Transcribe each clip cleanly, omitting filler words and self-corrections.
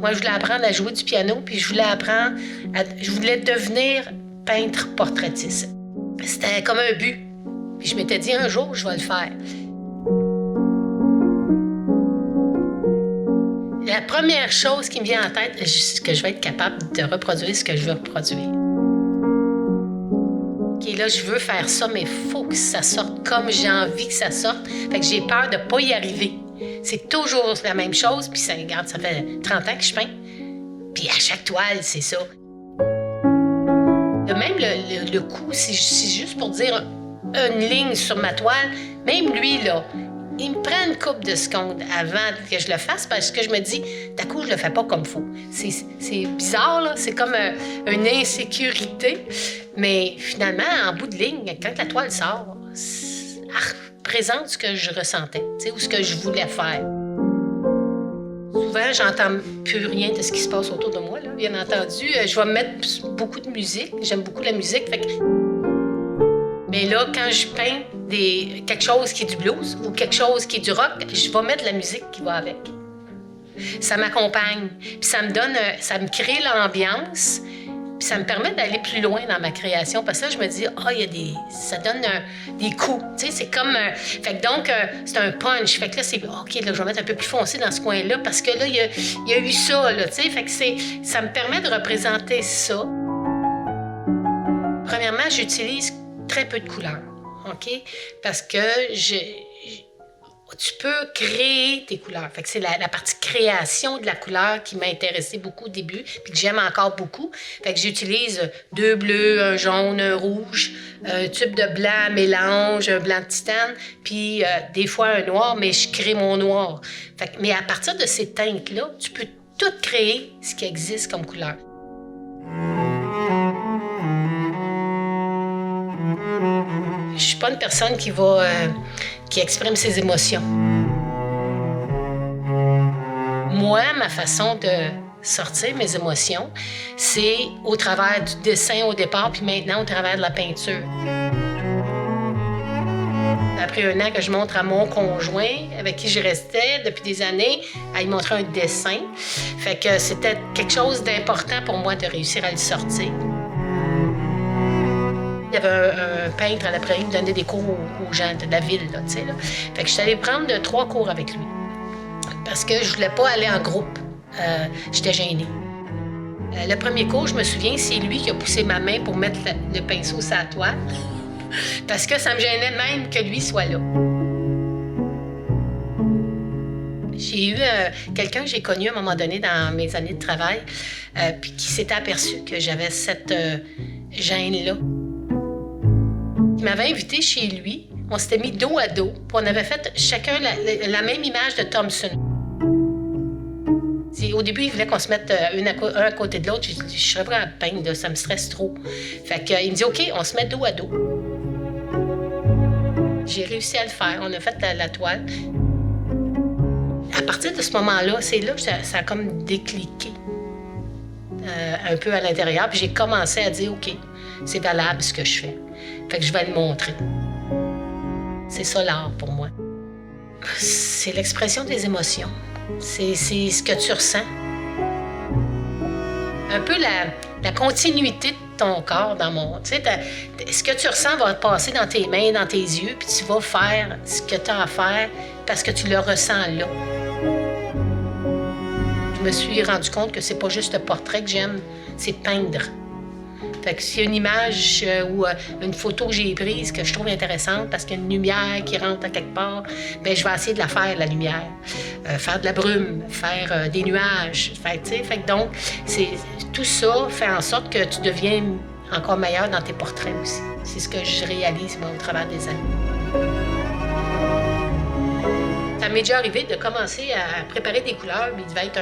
Moi, je voulais apprendre à jouer du piano, puis je voulais devenir peintre portraitiste. C'était comme un but. Puis je m'étais dit, un jour, je vais le faire. La première chose qui me vient en tête, c'est que je vais être capable de reproduire ce que je veux reproduire. OK, là, je veux faire ça, mais il faut que ça sorte comme j'ai envie que ça sorte. Fait que j'ai peur de ne pas y arriver. C'est toujours la même chose, puis ça, regarde, ça fait 30 ans que je peins. Puis à chaque toile, c'est ça. Même le coup, c'est juste pour dire une ligne sur ma toile, même lui, là, il me prend une couple de secondes avant que je le fasse parce que je me dis, d'un coup, je le fais pas comme il faut. C'est bizarre, là. C'est comme une insécurité. Mais finalement, en bout de ligne, quand la toile sort, elle représente ce que je ressentais, ou ce que je voulais faire. Souvent, j'entends plus rien de ce qui se passe autour de moi, là, bien entendu. Je vais mettre beaucoup de musique. J'aime beaucoup la musique. Fait que... Mais là, quand je peins quelque chose qui est du blues ou quelque chose qui est du rock, je vais mettre la musique qui va avec. Ça m'accompagne. Puis ça me crée l'ambiance. Puis ça me permet d'aller plus loin dans ma création. Parce que là, je me dis, ça donne des coups. Tu sais, c'est comme... Fait que donc, c'est un punch. Fait que là, c'est, OK, là, je vais mettre un peu plus foncé dans ce coin-là parce que là, il y a eu ça, là, tu sais. Fait que ça me permet de représenter ça. Premièrement, j'utilise très peu de couleurs, OK? Parce que tu peux créer tes couleurs. Fait que c'est la partie création de la couleur qui m'a intéressée beaucoup au début, puis que j'aime encore beaucoup. Fait que j'utilise 2 bleus, un jaune, un rouge, un tube de blanc mélange, un blanc de titane, puis des fois un noir, mais je crée mon noir. Fait que, mais à partir de ces teintes-là, tu peux tout créer ce qui existe comme couleur. Je suis pas une personne qui exprime ses émotions. Moi, ma façon de sortir mes émotions, c'est au travers du dessin au départ, puis maintenant au travers de la peinture. Après 1 an que je montre à mon conjoint, avec qui je restais depuis des années, à lui montrer un dessin. Fait que c'était quelque chose d'important pour moi de réussir à le sortir. Il y avait un peintre à l'après-midi qui me donnait des cours aux gens de la ville, là, tu sais, là. Fait que je suis allée prendre 3 cours avec lui. Parce que je voulais pas aller en groupe. J'étais gênée. Le premier cours, je me souviens, c'est lui qui a poussé ma main pour mettre le pinceau sur la toile. Parce que ça me gênait même que lui soit là. J'ai eu quelqu'un que j'ai connu à un moment donné dans mes années de travail, puis qui s'était aperçu que j'avais cette gêne-là. Il m'avait invité chez lui. On s'était mis dos à dos. Puis on avait fait chacun la même image de Thomson. Au début, il voulait qu'on se mette un à côté de l'autre. Je serais prêt à peindre, ça me stresse trop. Fait qu'il me dit, OK, on se met dos à dos. J'ai réussi à le faire. On a fait la toile. À partir de ce moment-là, c'est là que ça a comme décliqué un peu à l'intérieur. Puis j'ai commencé à dire, OK, c'est valable ce que je fais. Fait que je vais le montrer. C'est ça l'art pour moi. C'est l'expression des émotions. C'est ce que tu ressens. Un peu la continuité de ton corps dans mon... Tu sais, ce que tu ressens va passer dans tes mains, dans tes yeux, puis tu vas faire ce que tu as à faire parce que tu le ressens là. Je me suis rendu compte que c'est pas juste le portrait que j'aime, c'est peindre. Fait que s'il y a une image ou une photo que j'ai prise que je trouve intéressante parce qu'il y a une lumière qui rentre à quelque part, bien, je vais essayer de la faire, la lumière. Faire de la brume, faire des nuages. Fait que donc, tout ça fait en sorte que tu deviens encore meilleur dans tes portraits aussi. C'est ce que je réalise, moi, au travers des années. Ça m'est déjà arrivé de commencer à préparer des couleurs, mais il devait être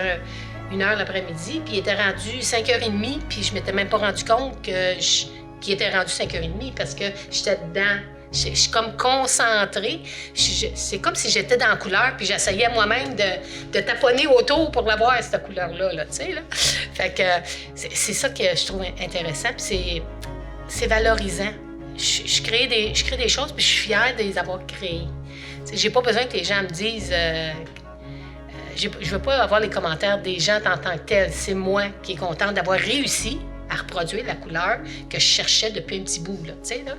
1h l'après-midi, puis il était rendu 5h30, puis je m'étais même pas rendu compte qu'il était rendu 5h30 parce que j'étais dedans. Je suis comme concentrée. C'est comme si j'étais dans la couleur, puis j'essayais moi-même de taponner autour pour la voir, cette couleur-là, là, tu sais, là. Fait que c'est ça que je trouve intéressant, puis c'est valorisant. Je crée des choses, puis je suis fière de les avoir créées. J'ai pas besoin que les gens me disent Je veux pas avoir les commentaires des gens en tant que tels. C'est moi qui est contente d'avoir réussi à reproduire la couleur que je cherchais depuis un petit bout, là, tu sais, là.